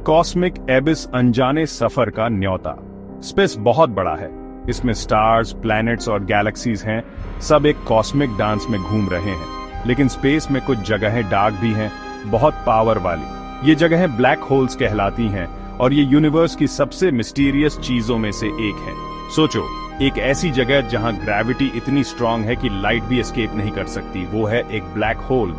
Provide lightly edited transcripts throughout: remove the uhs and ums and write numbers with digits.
Cosmic एबिस अनजाने सफर का न्योता। स्पेस बहुत बड़ा है, इसमें स्टार्स, प्लैनेट्स और गैलेक्सीज हैं, सब एक कॉस्मिक डांस में घूम रहे हैं। लेकिन स्पेस में कुछ जगहें डार्क भी हैं, बहुत पावर वाली। ये जगहें ब्लैक होल्स कहलाती हैं और ये यूनिवर्स की सबसे मिस्टीरियस चीजों में से एक है। सोचो, एक ऐसी जगह जहां ग्रेविटी इतनी स्ट्रांग है कि लाइट भी एस्केप नहीं कर सकती, वो है एक ब्लैक होल।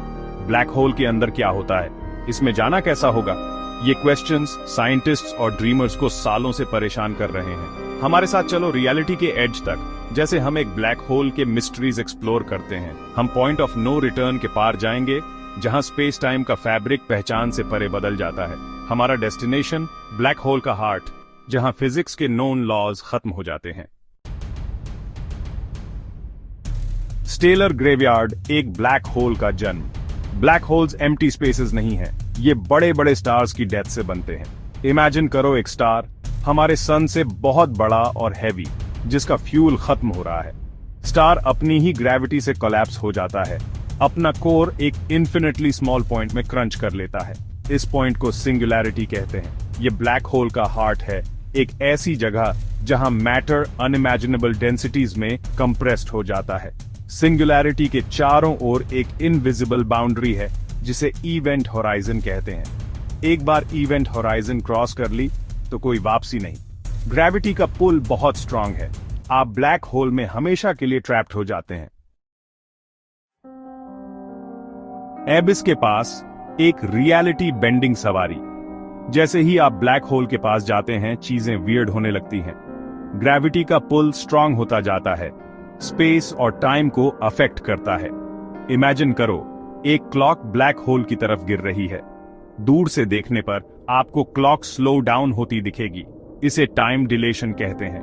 ब्लैक होल के अंदर क्या होता है, इसमें जाना कैसा होगा? ये क्वेश्चंस साइंटिस्ट्स और ड्रीमर्स को सालों से परेशान कर रहे हैं। हमारे साथ चलो रियलिटी के एज तक, जैसे हम एक ब्लैक होल के मिस्ट्रीज एक्सप्लोर करते हैं। हम पॉइंट ऑफ नो रिटर्न के पार जाएंगे, जहां स्पेस टाइम का फैब्रिक पहचान से परे बदल जाता है। हमारा डेस्टिनेशन ब्लैक होल का हार्ट, जहां फिजिक्स के नोन लॉज खत्म हो जाते हैं। स्टेलर ग्रेवयार्ड, एक ब्लैक होल का जन्म। ब्लैक होल्स एम्प्टी स्पेसेस नहीं हैं, ये बड़े बड़े स्टार्स की डेथ से बनते हैं। इमेजिन करो एक स्टार हमारे सन से बहुत बड़ा और हैवी, जिसका फ्यूल खत्म हो रहा है। स्टार अपनी ही ग्रेविटी से कोलैप्स हो जाता है, अपना कोर एक इन्फिनिटली स्मॉल पॉइंट में क्रंच कर लेता है। इस पॉइंट को सिंगुलैरिटी कहते हैं। ये ब्लैक होल का हार्ट है, एक ऐसी जगह जहां मैटर अनइमेजिनेबल डेंसिटीज में कंप्रेस्ड हो जाता है। सिंगुलैरिटी के चारों ओर एक इनविजिबल बाउंड्री है, जिसे इवेंट होराइजन कहते हैं। एक बार इवेंट होराइजन क्रॉस कर ली तो कोई वापसी नहीं। ग्रेविटी का पुल बहुत स्ट्रांग है, आप ब्लैक होल में हमेशा के लिए ट्रैप्ड हो जाते हैं। एबिस के पास एक रियलिटी बेंडिंग सवारी। जैसे ही आप ब्लैक होल के पास जाते हैं, चीजें वियर्ड होने लगती हैं। ग्रेविटी का पुल स्ट्रांग होता जाता है, स्पेस और टाइम को अफेक्ट करता है। इमेजिन करो, एक क्लॉक ब्लैक होल की तरफ गिर रही है। दूर से देखने पर आपको क्लॉक स्लो डाउन होती दिखेगी, इसे टाइम डिलेशन कहते हैं।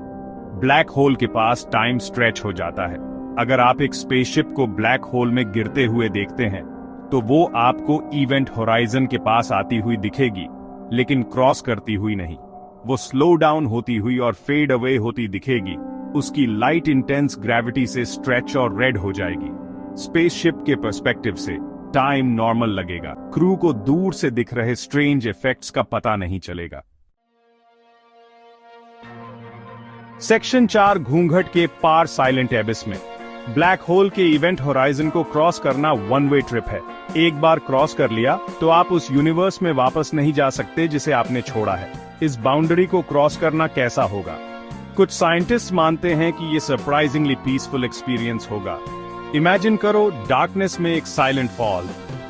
ब्लैक होल के पास टाइम स्ट्रेच हो जाता है। अगर आप एक स्पेसशिप को ब्लैक होल में गिरते हुए देखते हैं, तो वो आपको इवेंट होराइजन के पास आती हुई दिखेगी, लेकिन क्रॉस करती हुई नहीं। वो स्लो डाउन होती हुई और फेड अवे होती दिखेगी। उसकी लाइट इंटेंस ग्रेविटी से स्ट्रेच और रेड हो जाएगी। स्पेसशिप के पर्सपेक्टिव से टाइम नॉर्मल लगेगा, क्रू को दूर से दिख रहे स्ट्रेंज इफेक्ट्स का पता नहीं चलेगा। सेक्शन 4, घूंघट के पार साइलेंट एबिस में। ब्लैक होल के इवेंट होराइजन को क्रॉस करना वन वे ट्रिप है। एक बार क्रॉस कर लिया तो आप उस यूनिवर्स में वापस नहीं जा सकते जिसे आपने छोड़ा है। इस बाउंड्री को क्रॉस करना कैसा होगा? कुछ साइंटिस्ट मानते हैं कि ये सरप्राइजिंगली पीसफुल एक्सपीरियंस होगा। इमेजिन करो, डार्कनेस में एक साइलेंट फॉल,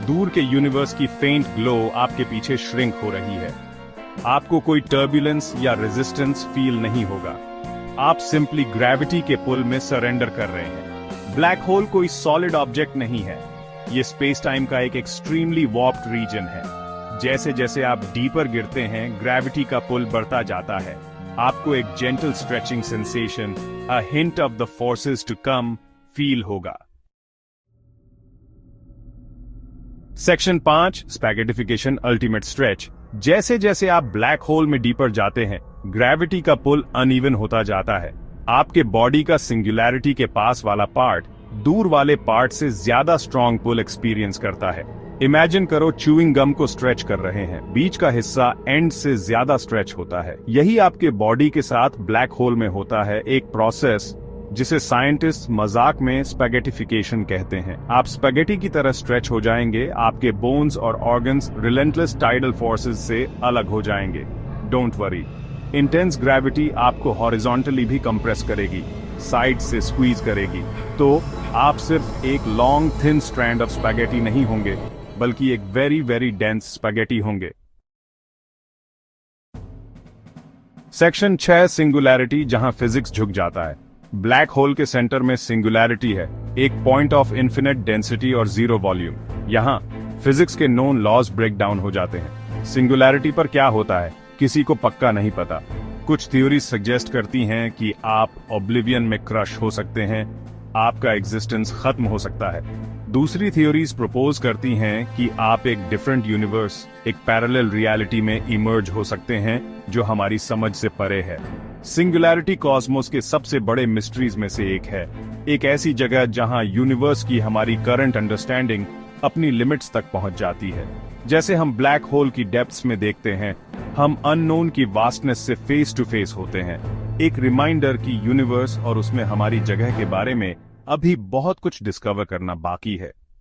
दूर के यूनिवर्स की फेंट ग्लो आपके पीछे श्रिंक हो रही है। आपको कोई टर्बुलेंस या रेजिस्टेंस फील नहीं होगा, आप सिंपली ग्रेविटी के पुल में सरेंडर कर रहे हैं। ब्लैक होल कोई सॉलिड ऑब्जेक्ट नहीं है, ये स्पेस टाइम का एक एक्सट्रीमली वॉर्प्ड रीजन है। जैसे जैसे आप डीपर गिरते हैं, ग्रेविटी का पुल बढ़ता जाता है। आपको एक gentle stretching sensation, a hint of the forces to come फील होगा। Section 5, spaghettification ultimate stretch. जैसे जैसे आप ब्लैक होल में डीपर जाते हैं, ग्रेविटी का पुल अनइवन होता जाता है। आपके बॉडी का सिंगुलैरिटी के पास वाला पार्ट दूर वाले पार्ट से ज्यादा स्ट्रॉन्ग पुल एक्सपीरियंस करता है। इमेजिन करो, च्यूइंग गम को स्ट्रेच कर रहे हैं, बीच का हिस्सा एंड से ज्यादा स्ट्रेच होता है। यही आपके बॉडी के साथ ब्लैक होल में होता है, एक प्रोसेस जिसे साइंटिस्ट मजाक में स्पैगेटिफिकेशन कहते हैं। आप स्पैगेटी की तरह स्ट्रेच हो जाएंगे, आपके बोन्स और ऑर्गन्स रिलेंटलेस टाइडल फोर्सेस से अलग हो जाएंगे। डोंट वरी, इंटेंस ग्रेविटी आपको हॉरिजॉन्टली भी कंप्रेस करेगी, साइड से स्क्वीज करेगी, तो आप सिर्फ एक long thin strand of spaghetti नहीं होंगे, बल्कि एक वेरी वेरी डेंस स्पैगेटी होंगे। सेक्शन 6, सिंगुलैरिटी, जहां फिजिक्स झुक जाता है। ब्लैक होल के सेंटर में सिंगुलैरिटी है, एक पॉइंट ऑफ इन्फिनिट डेंसिटी और जीरो वॉल्यूम। यहां फिजिक्स के नोन लॉज ब्रेक डाउन हो जाते हैं। सिंगुलैरिटी पर क्या होता है, किसी को पक्का नहीं पता। कुछ थ्योरीज सजेस्ट करती हैं कि आप ऑब्लिवियन में क्रश हो सकते हैं, आपका एग्जिस्टेंस खत्म हो सकता है। दूसरी थ्योरीज प्रपोज करती हैं कि आप एक डिफरेंट यूनिवर्स, एक पैरेलल रियलिटी में इमर्ज हो सकते हैं जो हमारी समझ से परे है। सिंगुलैरिटी कॉस्मोस के सबसे बड़े मिस्ट्रीज में से एक है, एक ऐसी जगह जहां यूनिवर्स की हमारी करंट अंडरस्टैंडिंग अपनी लिमिट्स तक पहुंच जाती है। जैसे हम ब्लैक होल की डेप्थ्स में देखते हैं, हम अननोन की वास्टनेस से फेस टू फेस होते हैं, एक रिमाइंडर कि यूनिवर्स और उसमें हमारी जगह के बारे में अभी बहुत कुछ डिस्कवर करना बाकी है।